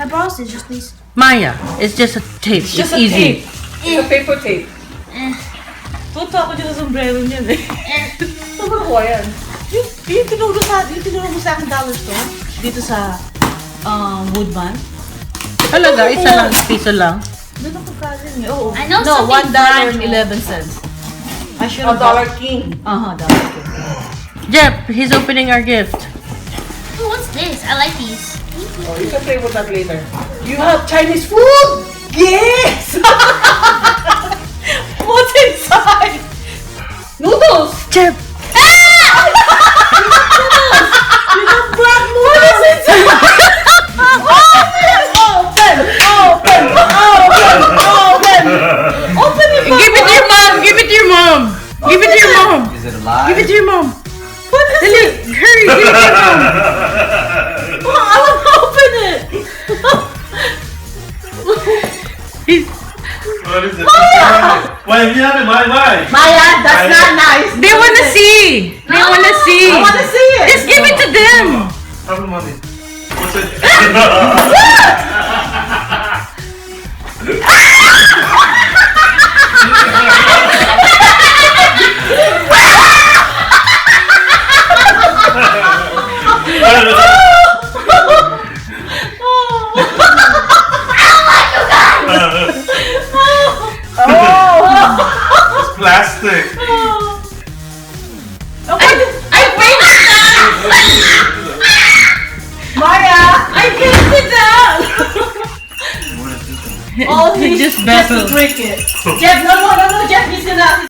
I borrow scissors, please. Maya, it's just a tape. It's just a easy. tape. It's a paper tape. Tuto ako dito sa sombrero niyan eh. Saan ba nakuha yan? Yung tinuro mo sa akin dollar store. Dito sa Woodman. Talaga, isa lang, piso lang. Doon ako galing eh. Oo. I know No, something $1.11. I should A have dollar king. dollar king. Jeff, he's opening our gift. Oh, what's this? I like these. Oh, you can play with that later. You have Chinese food? Yes! What's inside? Noodles! Jeff! What is inside? Open it! Give it to your mom! Give it to your mom! Give it to your mom! Is it alive? Give it to your mom! What is Dali! it? Hurry! Give it to your mom! I want to open it! He's, What is it? Why? Maya, that's not nice. they wanna see! They wanna see! I want to see it. Just give it to them! Have money. What's it? It's plastic. Maya, I can't sit down. What is this? Oh, He he's just just to baffled. drink it. Jeff, no, Jeff, he's gonna.